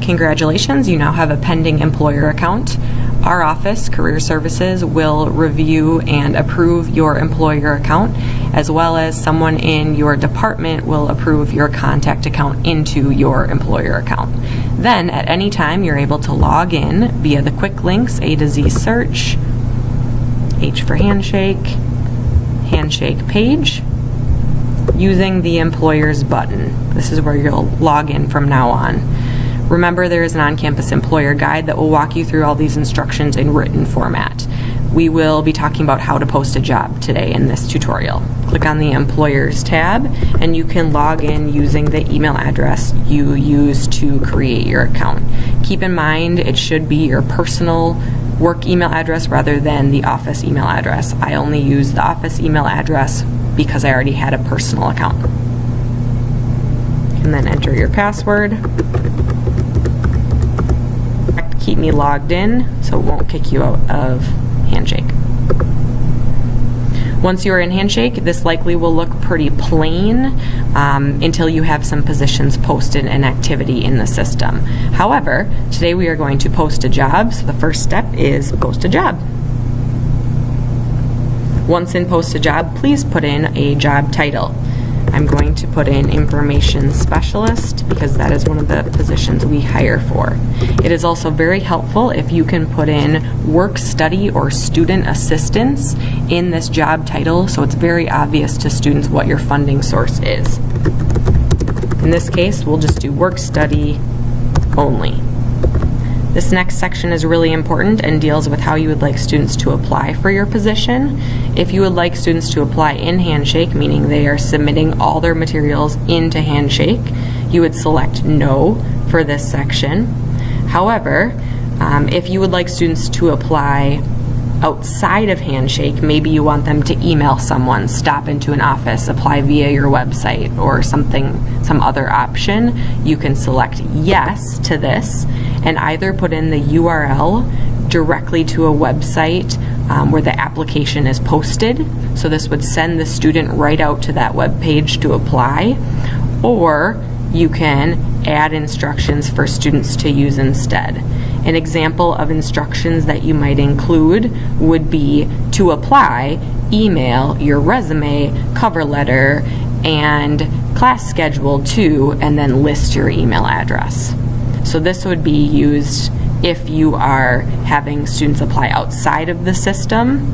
Congratulations, you now have a pending employer account. Our office, Career Services, will review and approve your employer account, as well as someone in your department will approve your contact account into your employer account. Then, at any time, you're able to log in via the quick links, A to Z search, H for Handshake, Handshake page, using the employers button. This is where you'll log in from now on. Remember, there is an on-campus employer guide that will walk you through all these instructions in written format. We will be talking about how to post a job today in this tutorial. Click on the Employers tab, and you can log in using the email address you used to create your account. Keep in mind, it should be your personal work email address rather than the office email address. I only use the office email address because I already had a personal account. And then enter your password. Keep me logged in so it won't kick you out of Handshake. Once you are in Handshake, this likely will look pretty plain until you have some positions posted and activity in the system. However, today we are going to post a job, so the first step is post a job. Once in post a job, please put in a job title. I'm going to put in Information Specialist because that is one of the positions we hire for. It is also very helpful if you can put in Work Study or Student Assistance in this job title, so it's very obvious to students what your funding source is. In this case, we'll just do Work Study only. This next section is really important and deals with how you would like students to apply for your position. If you would like students to apply in Handshake, meaning they are submitting all their materials into Handshake, you would select No for this section. However, if you would like students to apply outside of Handshake, maybe you want them to email someone, stop into an office, apply via your website or some other option, you can select Yes to this and either put in the URL directly to a website where the application is posted. So this would send the student right out to that web page to apply, or you can add instructions for students to use instead. An example of instructions that you might include would be to apply, email your resume, cover letter, and class schedule to, and then list your email address. So this would be used if you are having students apply outside of the system.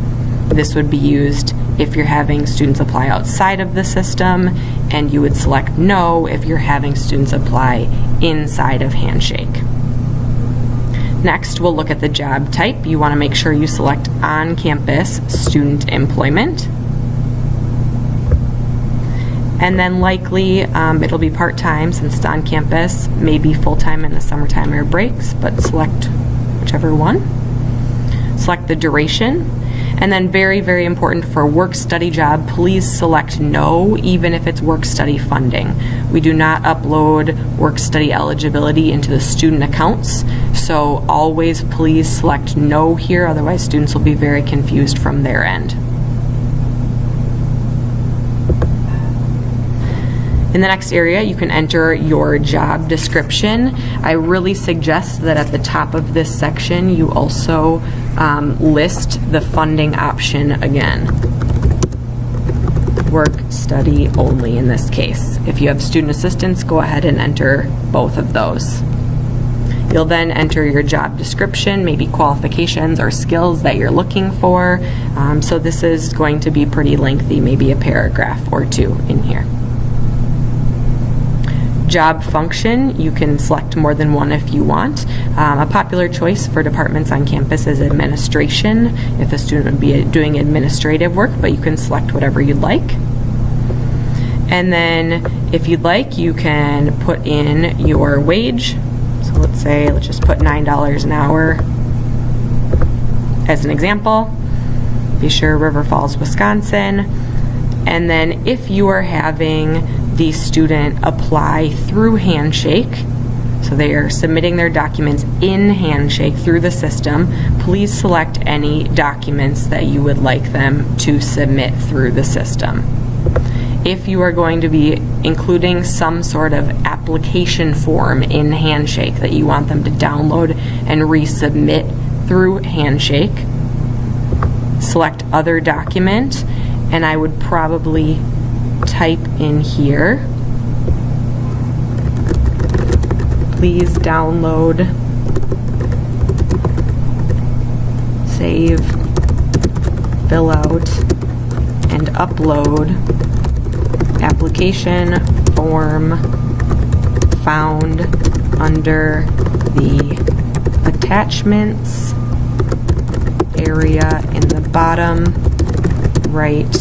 This would be used if you're having students apply outside of the system, and you would select No if you're having students apply inside of Handshake. Next, we'll look at the job type. You want to make sure you select on-campus student employment. And then likely it'll be part-time since it's on campus, maybe full-time in the summertime or breaks, but select whichever one. Select the duration. And then very, very important for work-study job, please select No, even if it's work-study funding. We do not upload work-study eligibility into the student accounts, so always please select No here, otherwise students will be very confused from their end. In the next area, you can enter your job description. I really suggest that at the top of this section, you also list the funding option again. Work study only in this case. If you have student assistance, go ahead and enter both of those. You'll then enter your job description, maybe qualifications or skills that you're looking for. So this is going to be pretty lengthy, maybe a paragraph or two in here. Job function, you can select more than one if you want. A popular choice for departments on campus is administration, if the student would be doing administrative work, but you can select whatever you'd like. And then if you'd like, you can put in your wage. So let's just put $9 an hour as an example. Be sure River Falls, Wisconsin. And then if you are having the student apply through Handshake, so they are submitting their documents in Handshake through the system, please select any documents that you would like them to submit through the system. If you are going to be including some sort of application form in Handshake that you want them to download and resubmit through Handshake, select Other Document, and I would probably type in here, please download, save, fill out, and upload application form found under the attachments area in the bottom right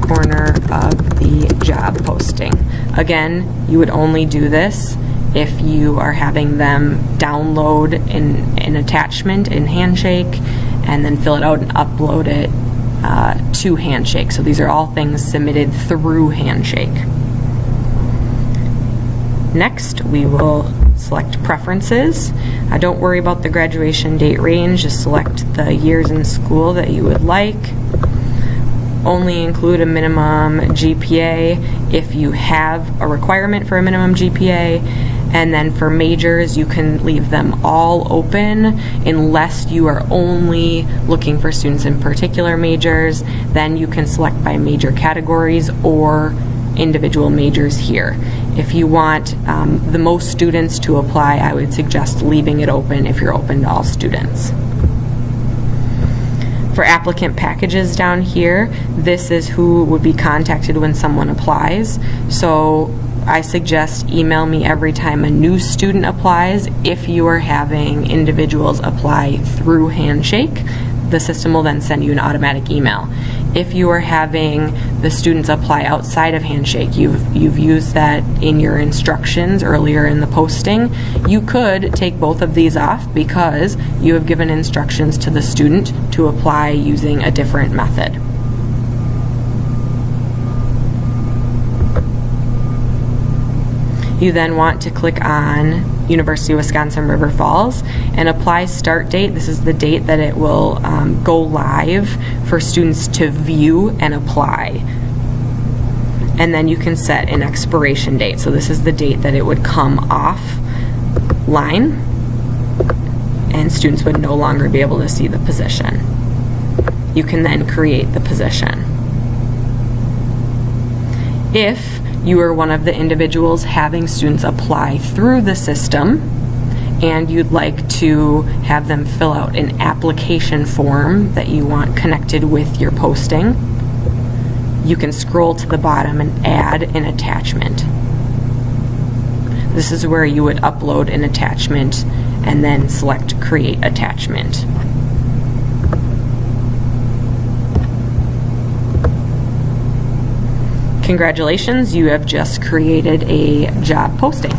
corner of the job posting. Again, you would only do this if you are having them download an attachment in Handshake and then fill it out and upload it to Handshake. So these are all things submitted through Handshake. Next, we will select preferences. Don't worry about the graduation date range, just select the years in school that you would like. Only include a minimum GPA if you have a requirement for a minimum GPA. And then for majors, you can leave them all open unless you are only looking for students in particular majors. Then you can select by major categories or individual majors here. If you want the most students to apply, I would suggest leaving it open if you're open to all students. For applicant packages down here, this is who would be contacted when someone applies. So I suggest email me every time a new student applies. If you are having individuals apply through Handshake, the system will then send you an automatic email. If you are having the students apply outside of Handshake, you've used that in your instructions earlier in the posting, you could take both of these off because you have given instructions to the student to apply using a different method. You then want to click on University of Wisconsin-River Falls and apply start date. This is the date that it will go live for students to view and apply. And then you can set an expiration date. So this is the date that it would come offline and students would no longer be able to see the position. You can then create the position. If you are one of the individuals having students apply through the system and you'd like to have them fill out an application form that you want connected with your posting, you can scroll to the bottom and add an attachment. This is where you would upload an attachment and then select Create Attachment. Congratulations, you have just created a job posting.